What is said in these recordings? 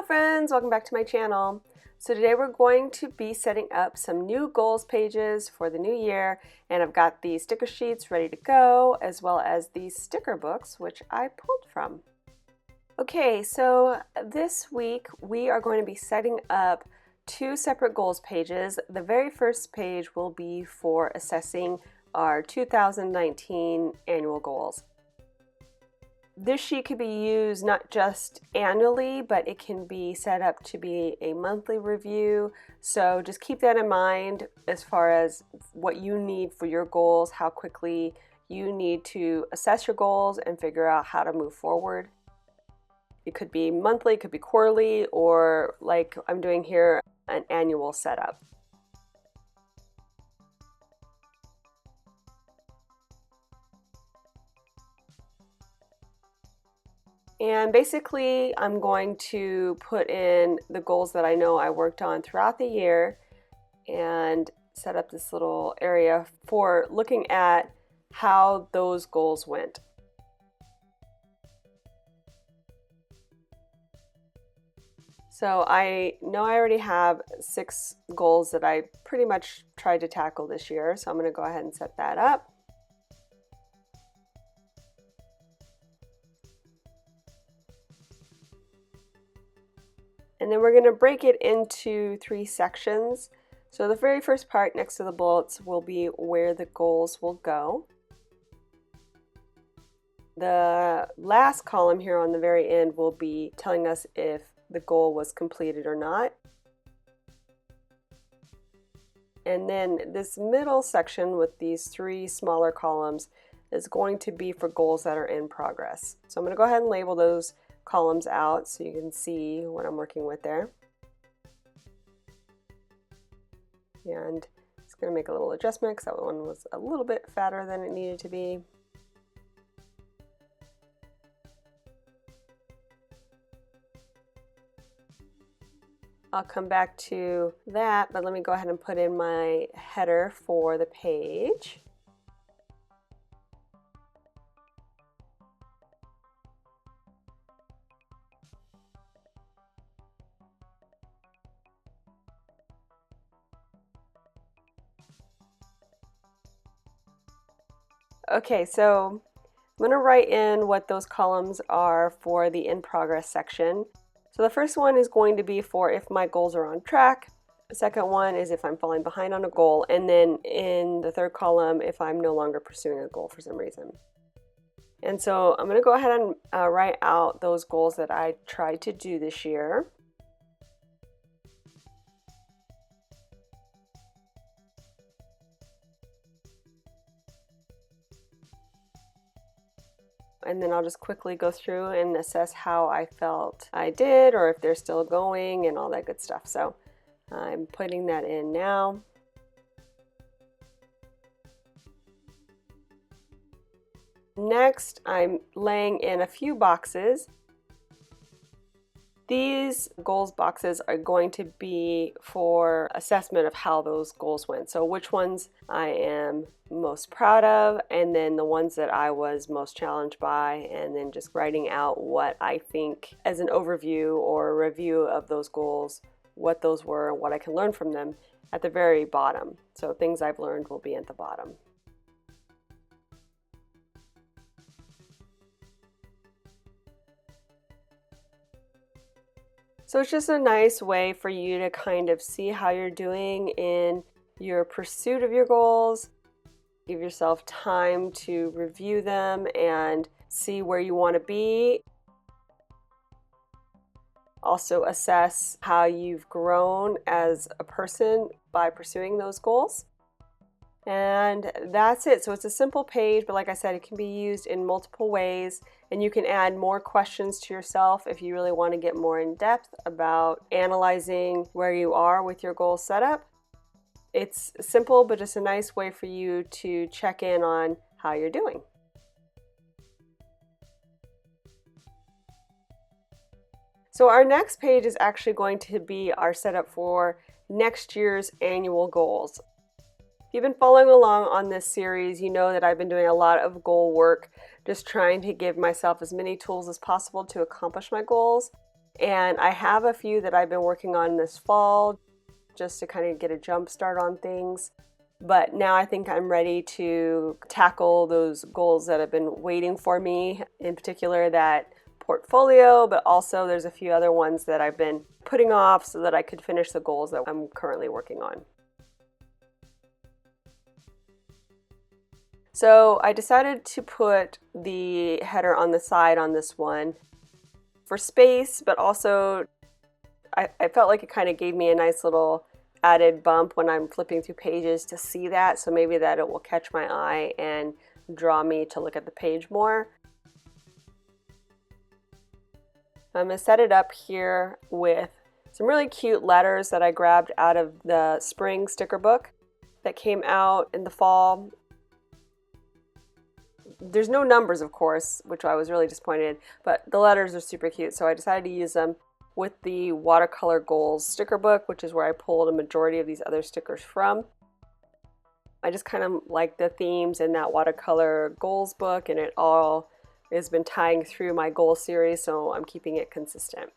friends, welcome back to my channel. So today we're going to be setting up some new goals pages for the new year, and I've got these sticker sheets ready to go as well as these sticker books which I pulled from. Okay, so this week we are going to be setting up two separate goals pages. The very first page will be for assessing our 2019 annual goals. This sheet could be used not just annually, but it can be set up to be a monthly review. So just keep that in mind as far as what you need for your goals, how quickly you need to assess your goals and figure out how to move forward. It could be monthly, it could be quarterly, or like I'm doing here, an annual setup. And basically, I'm going to put in the goals that I know I worked on throughout the year and set up this little area for looking at how those goals went. So I know I already have 6 goals that I pretty much tried to tackle this year, so I'm going to go ahead and set that up. And then we're going to break it into 3 sections. So the very first part next to the bullets will be where the goals will go. The last column here on the very end will be telling us if the goal was completed or not. And then this middle section with these 3 smaller columns is going to be for goals that are in progress. So I'm going to go ahead and label those columns out so you can see what I'm working with there. And it's going to make a little adjustment because that one was a little bit fatter than it needed to be. I'll come back to that, but let me go ahead and put in my header for the page. Okay, so I'm going to write in what those columns are for the in progress section. So the first one is going to be for if my goals are on track. The second one is if I'm falling behind on a goal. And then in the third column, if I'm no longer pursuing a goal for some reason. And so I'm going to go ahead and write out those goals that I tried to do this year. And then I'll just quickly go through and assess how I felt I did, or if they're still going and all that good stuff. So I'm putting that in now. Next, I'm laying in a few boxes. These goals boxes are going to be for assessment of how those goals went. So which ones I am most proud of, and then the ones that I was most challenged by, and then just writing out what I think as an overview or a review of those goals, what those were, what I can learn from them at the very bottom. So things I've learned will be at the bottom. So it's just a nice way for you to kind of see how you're doing in your pursuit of your goals. Give yourself time to review them and see where you want to be. Also assess how you've grown as a person by pursuing those goals. And that's it. So it's a simple page, but like I said, it can be used in multiple ways, and you can add more questions to yourself if you really want to get more in depth about analyzing where you are with your goal setup. It's simple, but just a nice way for you to check in on how you're doing. So our next page is actually going to be our setup for next year's annual goals. If you've been following along on this series, you know that I've been doing a lot of goal work, just trying to give myself as many tools as possible to accomplish my goals. And I have a few that I've been working on this fall just to kind of get a jump start on things. But now I think I'm ready to tackle those goals that have been waiting for me, in particular that portfolio, but also there's a few other ones that I've been putting off so that I could finish the goals that I'm currently working on. So I decided to put the header on the side on this one for space, but also I felt like it kind of gave me a nice little added bump when I'm flipping through pages to see that, so maybe that it will catch my eye and draw me to look at the page more. I'm going to set it up here with some really cute letters that I grabbed out of the spring sticker book that came out in the fall. There's no numbers, of course, which I was really disappointed, but the letters are super cute, so I decided to use them with the watercolor goals sticker book, which is where I pulled a majority of these other stickers from. I just kind of like the themes in that watercolor goals book, and it all has been tying through my goal series, so I'm keeping it consistent.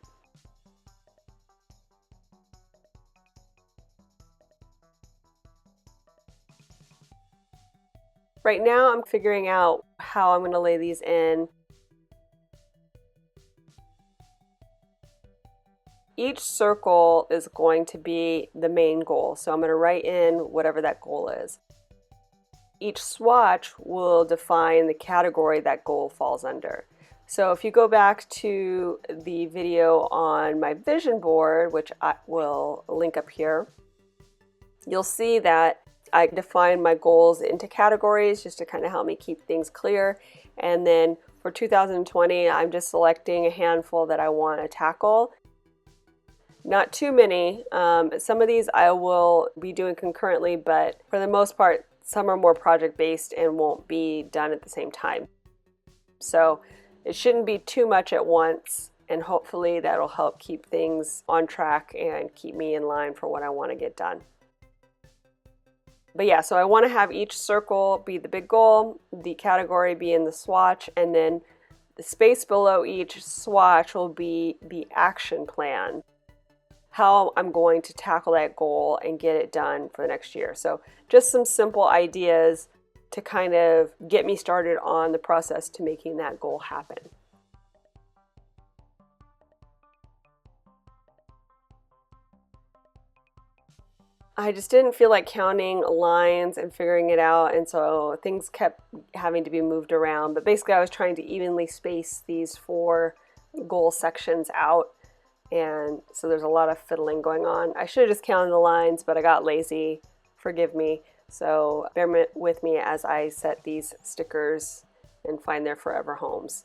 Right now I'm figuring out how I'm going to lay these in. Each circle is going to be the main goal, so I'm going to write in whatever that goal is. Each swatch will define the category that goal falls under. So if you go back to the video on my vision board, which I will link up here, you'll see that I define my goals into categories just to kind of help me keep things clear. And then for 2020, I'm just selecting a handful that I want to tackle. Not too many. Some of these I will be doing concurrently, but for the most part, some are more project-based and won't be done at the same time. So it shouldn't be too much at once, and hopefully that'll help keep things on track and keep me in line for what I want to get done. But yeah, so I want to have each circle be the big goal, the category be in the swatch, and then the space below each swatch will be the action plan, how I'm going to tackle that goal and get it done for the next year. So just some simple ideas to kind of get me started on the process to making that goal happen. I just didn't feel like counting lines and figuring it out, and so things kept having to be moved around. But basically I was trying to evenly space these 4 goal sections out, and so there's a lot of fiddling going on. I should have just counted the lines, but I got lazy. Forgive me. So bear with me as I set these stickers and find their forever homes.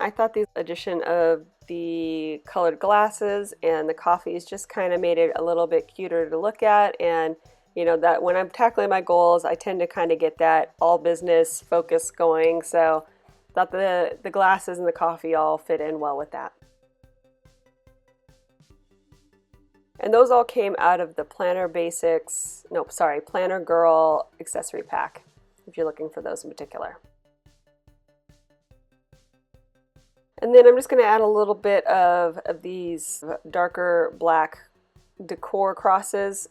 I thought the addition of the colored glasses and the coffees just kind of made it a little bit cuter to look at, and you know that when I'm tackling my goals I tend to kind of get that all business focus going, so I thought the glasses and the coffee all fit in well with that. And those all came out of the Planner Basics, Planner Girl accessory pack, if you're looking for those in particular. And then I'm just going to add a little bit of these darker black decor crosses.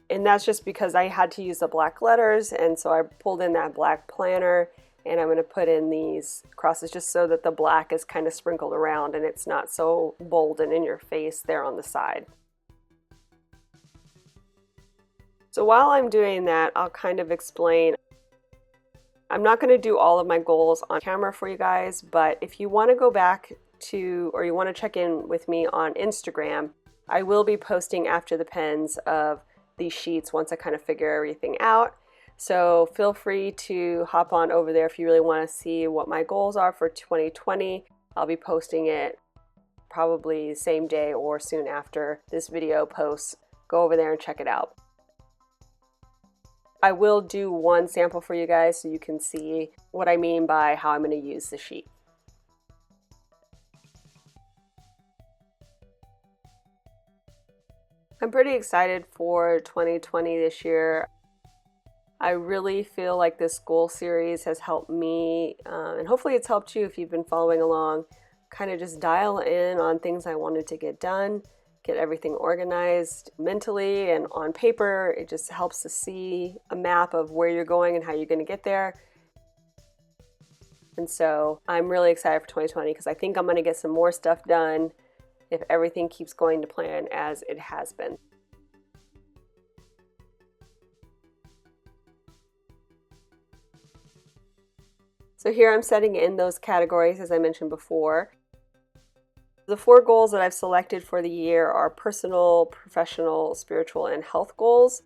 And that's just because I had to use the black letters, and so I pulled in that black planner, and I'm going to put in these crosses just so that the black is kind of sprinkled around and it's not so bold and in your face there on the side. So while I'm doing that, I'll kind of explain. I'm not going to do all of my goals on camera for you guys, but if you want to go back to, or you want to check in with me on Instagram, I will be posting after the pens of these sheets once I kind of figure everything out. So feel free to hop on over there if you really want to see what my goals are for 2020. I'll be posting it probably the same day or soon after this video posts. Go over there and check it out. I will do one sample for you guys so you can see what I mean by how I'm going to use the sheet. I'm pretty excited for 2020 this year. I really feel like this goal series has helped me, and hopefully it's helped you if you've been following along, kind of just dial in on things I wanted to get done, get everything organized mentally and on paper. It just helps to see a map of where you're going and how you're going to get there. And so I'm really excited for 2020 because I think I'm going to get some more stuff done if everything keeps going to plan as it has been. So here I'm setting in those categories as I mentioned before. The 4 goals that I've selected for the year are personal, professional, spiritual, and health goals.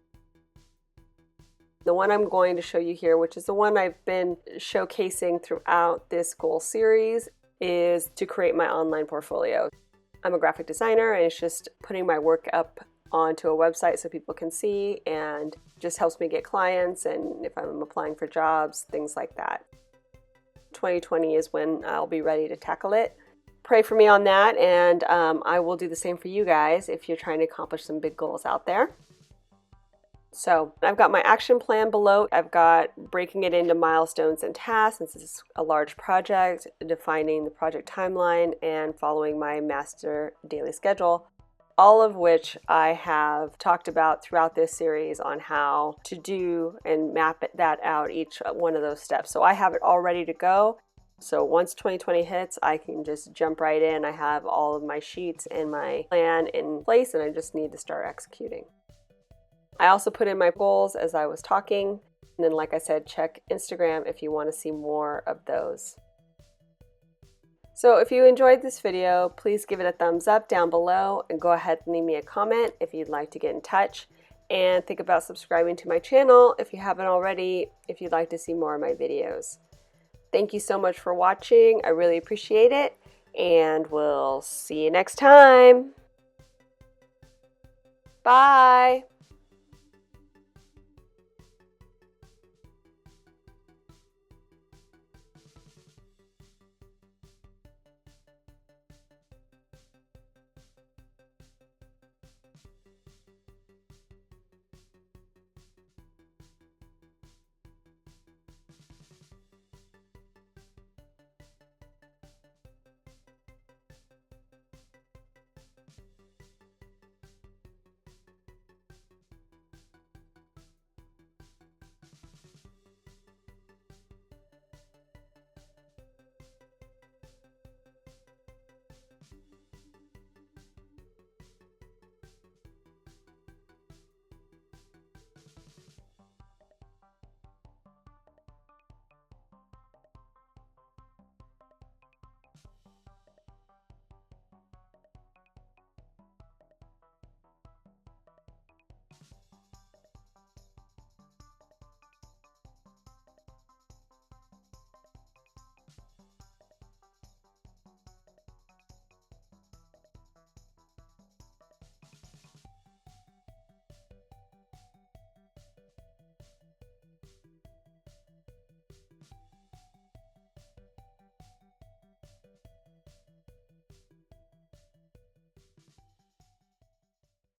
The one I'm going to show you here, which is the one I've been showcasing throughout this goal series, is to create my online portfolio. I'm a graphic designer, and it's just putting my work up onto a website so people can see, and just helps me get clients, and if I'm applying for jobs, things like that. 2020 is when I'll be ready to tackle it. Pray for me on that, and I will do the same for you guys if you're trying to accomplish some big goals out there. So I've got my action plan below. I've got breaking it into milestones and tasks, since it's a large project, defining the project timeline, and following my master daily schedule, all of which I have talked about throughout this series on how to do and map that out, each one of those steps. So I have it all ready to go. So once 2020 hits, I can just jump right in. I have all of my sheets and my plan in place, and I just need to start executing. I also put in my goals as I was talking. And then, like I said, check Instagram if you want to see more of those. So if you enjoyed this video, please give it a thumbs up down below and go ahead and leave me a comment if you'd like to get in touch. And think about subscribing to my channel if you haven't already, if you'd like to see more of my videos. Thank you so much for watching. I really appreciate it, and we'll see you next time. Bye.